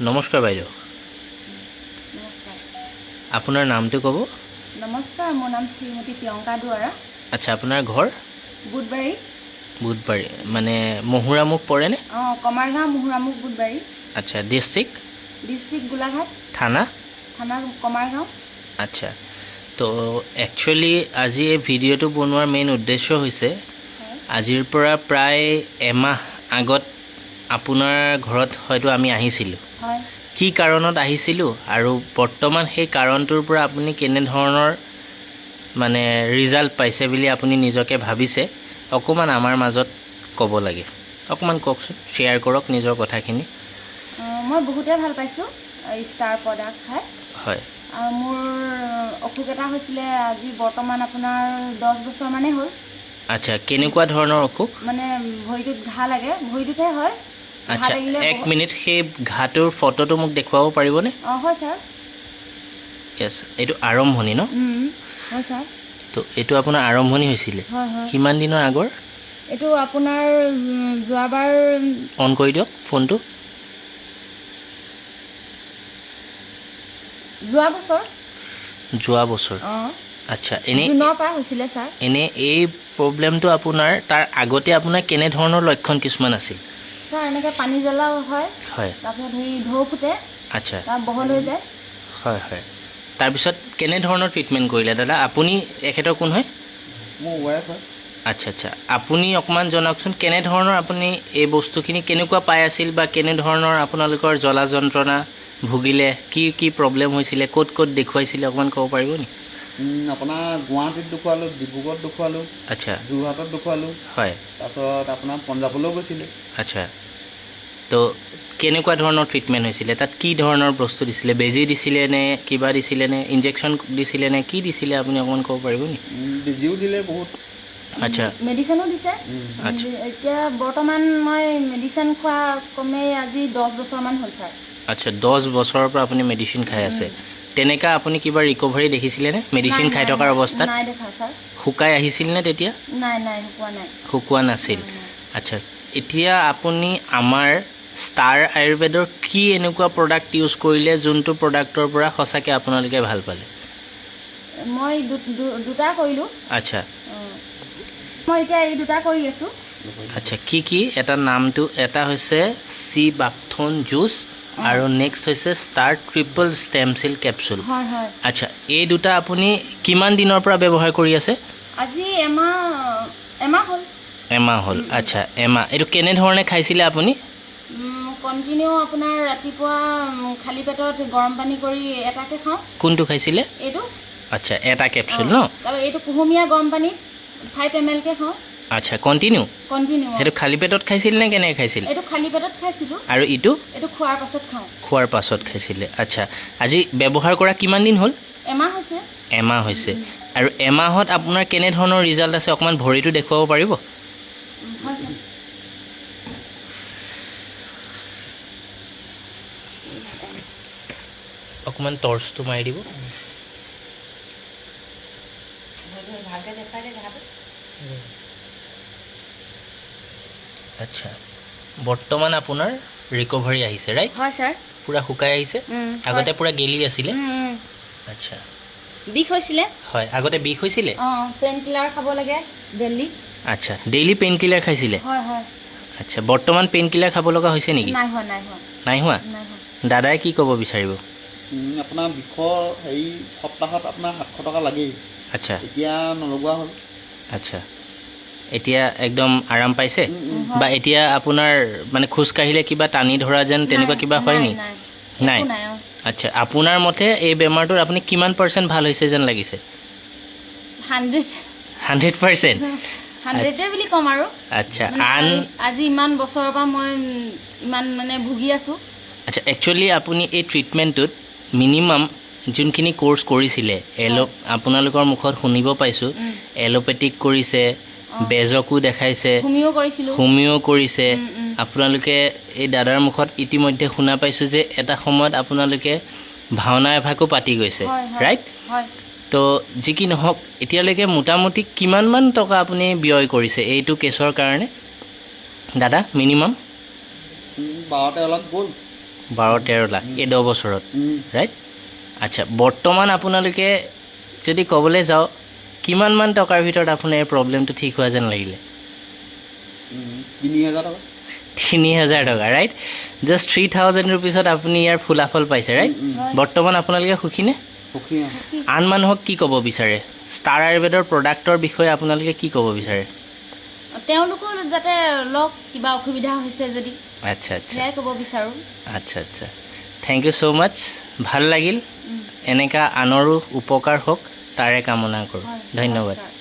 নমস্কাৰ বাইদেউ। নমস্কাৰ। আপোনাৰ নামটো ক'ব? নমস্কাৰ, মোৰ নাম শ্ৰীমতী প্ৰিয়ংকা দুৱৰা। আচ্ছা, আপোনাৰ ঘৰ? বুধবাৰী। বুধবাৰী মানে মহুৰামুখ পৰেনে? কমাৰগাঁও মহুৰামুখ বুধবাৰী। আচ্ছা, ডিষ্ট্ৰিক্ট? ডিষ্ট্ৰিক্ট গোলাঘাট। থানা? থানা কমাৰগাঁও। আচ্ছা, তো একচুৱেলি আজি এই ভিডিঅ'টো বনোৱাৰ মেইন উদ্দেশ্য হৈছে আজিৰ পৰা প্ৰায় এমাহ আগত আপোনাৰ ঘৰত হয়তো আমি আহিছিলোঁ। হয়। কি কাৰণত আহিছিলোঁ আৰু বৰ্তমান সেই কাৰণটোৰ পৰা আপুনি কেনেধৰণৰ মানে ৰিজাল্ট পাইছে বুলি আপুনি নিজকে ভাবিছে অকণমান আমাৰ মাজত ক'ব লাগে। অকণমান কওকচোন, শ্বেয়াৰ কৰক নিজৰ কথাখিনি। মই বহুতেই ভাল পাইছোঁ ষ্টাৰ প্ৰডাক্ট খাই। হয়। আৰু মোৰ অসুখ এটা হৈছিলে আজি বৰ্তমান আপোনাৰ 10 বছৰমানেই হ'ল। আচ্ছা, কেনেকুৱা ধৰণৰ অসুখ? মানে ভৰিটোত ঘাঁ লাগে, ভৰিটোতহে হয়। আচ্ছা, এক মিনিট, সেই ঘাটোৰ ফটোটো মোক দেখুৱাব পাৰিবনে? হয় ছাৰ। য়েছ, এইটো আৰম্ভণি ন? হয় ছাৰ। তো এইটো আপোনাৰ আৰম্ভণি হৈছিলে হয় হয়। কিমান দিনৰ আগৰ? এইটো আপোনাৰ যোৱাবাৰ অন কৰি দিয়ক ফোনটো। যোৱা বছৰ। যোৱা বছৰ। আচ্ছা, এনেই জুনৰ পৰা হৈছিলে ছাৰ। এনেই এই প্ৰব্লেমটো আপোনাৰ তাৰ আগতে আপোনাৰ কেনেধৰণৰ লক্ষণ কিছুমান আছিল? ছাৰ এনেকৈ পানী জ্বলাও হয়। হয়। তাৰপিছত সেই ঢৌ ফুটে। আচ্ছা। তাৰ বহল হৈ যায়। হয় হয়। তাৰপিছত কেনেধৰণৰ ট্ৰিটমেণ্ট কৰিলে দাদা? আপুনি এখেতৰ কোন হয়? মোৰ ৱাইফ হয়। আচ্ছা আচ্ছা, আপুনি অকণমান জনাওকচোন কেনেধৰণৰ আপুনি এই বস্তুখিনি কেনেকুৱা পাই আছিল বা কেনেধৰণৰ আপোনালোকৰ জ্বলা যন্ত্ৰণা ভুগিলে, কি কি প্ৰব্লেম হৈছিলে, ক'ত ক'ত দেখুৱাইছিলে অকণমান ক'ব পাৰিব নি? আপোনাৰ গুৱাহাটীত দেখুৱালোঁ, ডিব্ৰুগড়ত দেখুৱালোঁ, আচ্ছা। যোৰহাটত দেখুৱালোঁ। হয়। তাৰপিছত আপোনাৰ পঞ্জাৱলৈও গৈছিলে। আচ্ছা, তো কেনেকুৱা ধৰণৰ ট্ৰিটমেণ্ট হৈছিলে? তাত কি ধৰণৰ বস্তু দিছিলে? বেজী দিছিলে নে কিবা দিছিলে নে ইনজেকশ্যন দিছিলে নে কি দিছিলে আপুনি অকণমান ক'ব পাৰিব নি? বেজীও দিলে বহুত। আচ্ছা। মেডিচিনো দিছে। আচ্ছা। এতিয়া বৰ্তমান মই মেডিচিন খোৱা কমেই আজি 10 বছৰমান হ'ল ছাৰ। আচ্ছা, 10 বছৰৰ পৰা আপুনি মেডিচিন খাই আছে। তেনেকুৱা আপুনি কিবা ৰিকভাৰী দেখিছিলেনে মেডিচিন খাই থকাৰ অৱস্থাত? নাই দেখা ছাৰ। শুকাই আহিছিল নে তেতিয়া? নাই নাই, শুকোৱা নাই। শুকোৱা নাছিল। আচ্ছা, এতিয়া আপুনি আমাৰ ষ্টাৰ আয়ুৰ্বেদৰ কি এনেকুৱা প্ৰডাক্ট ইউজ কৰিলে যোনটো প্ৰডাক্টৰ পৰা সঁচাকৈ আপোনালোকে ভাল পালে? মই দুটা কৰিলোঁ। আচ্ছা। মই এতিয়া এই দুটা কৰি আছোঁ। আচ্ছা, কি কি? এটা নামটো এটা হৈছে চি বাপথন জুচ আৰু নেক্সট হৈছে star triple stem cell capsule. হয় হয়। আচ্ছা, এই দুটা আপুনি কিমান দিনৰ পৰা ব্যৱহাৰ কৰি আছে? আজি এমাহ হ'ল। এমাহ হ'ল। আচ্ছা, এমাহ। এইটো কেনেধৰণে খাইছিলে আপুনি? কণ্টিনিউ আপোনাৰ ৰাতিপুৱা খালী পেটত গৰম পানী কৰি এটাকে খাওঁ। কোনটো খাইছিলে? এইটো। আচ্ছা, এটা কেপচুল ন? তাৰপৰা এইটো কুহুমীয়া গৰম পানীত 5 ml কে খাওঁ। আচ্ছা, কণ্টিনিউ? কণ্টিনিউ। সেইটো খালী পেটত খাইছিল নে কেনেকৈ খাইছিল? এইটো খালী পেটত খাইছিলোঁ। আৰু ইটো? এইটো খোৱাৰ পাছত খাওঁ। খোৱাৰ পাছত খাইছিলে। আচ্ছা, আজি ব্যৱহাৰ কৰা কিমান দিন হ'ল? এমাহ হৈছে। এমাহ হৈছে। আৰু এমাহত আপোনাৰ কেনেধৰণৰ ৰিজাল্ট আছে অকণমান ভৰিটো দেখুৱাব পাৰিব? হয় ছাৰ। অকণমান টৰ্চটো মাৰি দিব। আচ্ছা, বৰ্তমান আপোনাৰ ৰিকভাৰী আহিছে ৰাইট? হয় ছাৰ। পূৰা শুকাই আহিছে? আগতে পূৰা গেলি আছিলে? আচ্ছা। বিষ হৈছিলে? হয়, আগতে বিষ হৈছিলে? পেইন কিলাৰ খাব লাগে ডেইলি। আচ্ছা, ডেইলি পেইন কিলাৰ খাইছিলে? হয় হয়। আচ্ছা, বৰ্তমান পেইন কিলাৰ খাব লগা হৈছে নেকি? নাই হোৱা নাই হোৱা। নাই হোৱা? নাই হোৱা। দাদাই কি ক'ব বিচাৰিব? আপোনাৰ বিষৰ সপ্তাহত আপোনাৰ 700 টকা লাগেই। আচ্ছা। এতিয়া নলগোৱা হ'ল। আচ্ছা, এতিয়া একদম আৰাম পাইছে? বা এতিয়া আপোনাৰ মানে খোজকাঢ়িলে কিবা টানি ধৰা যেন তেনেকুৱা কিবা হয় নি? নাই। আচ্ছা, আপোনাৰ মতে এই বেমাৰটোৰ আপুনি কিমান % ভাল হৈছে যেন লাগিছে? 100%? 100 বুলি ক'ম আৰু। আচ্ছা, আজি ইমান বছৰৰ পৰা মই ইমান মানে ভুগি আছোঁ। আচ্ছা, একচুৱেলি আপুনি এই ট্ৰিটমেণ্টটোত মিনিমাম যোনখিনি কোৰ্চ কৰিছিলে আপোনালোকৰ মুখত শুনিব পাইছোঁ এলোপেথিক কৰিছে, বেজকো দেখাইছে, হোমিও কৰিছে। আপোনালোকে এই দাদাৰ মুখত ইতিমধ্যে শুনা পাইছোঁ যে এটা সময়ত আপোনালোকে ভাওনা এভাগো পাতি গৈছে ৰাইট? তো যি কি নহওক এতিয়ালৈকে মোটামুটি কিমানমান টকা আপুনি ব্যয় কৰিছে এইটো কেছৰ কাৰণে দাদা? মিনিমাম 12-13 লাখ গ'ল। 12-13 লাখ এই 10 বছৰত ৰাইট আচ্ছা বৰ্তমান আপোনালোকে যদি ক'বলৈ যাওঁ কিমানমান টকাৰ ভিতৰত আপোনাৰ এই প্ৰব্লেমটো ঠিক হোৱা যেন লাগিলে 3000 টকা 3000 টকা ৰাইট জাষ্ট 3000 ৰুপিছত আপুনি ইয়াৰ ফুলাফল পাইছে ৰাইট বৰ্তমান আপোনালোকে সুখীনে সুখী আন মানুহক কি ক'ব বিচাৰে ষ্টাৰ আয়ুৰ্বেদৰ প্ৰডাক্টৰ বিষয়ে আপোনালোকে কি ক'ব বিচাৰে তেওঁলোকো যাতে লওক কিবা অসুবিধা হৈছে যদি আচ্ছা আচ্ছা সেয়াই ক'ব বিচাৰোঁ আচ্ছা আচ্ছা থেংক ইউ ছ' মাছ ভাল লাগিল এনেকা আনৰো উপকাৰ হওক তাৰে কামনা কৰোঁ হয়, ধন্যবাদ নমস্কাৰ।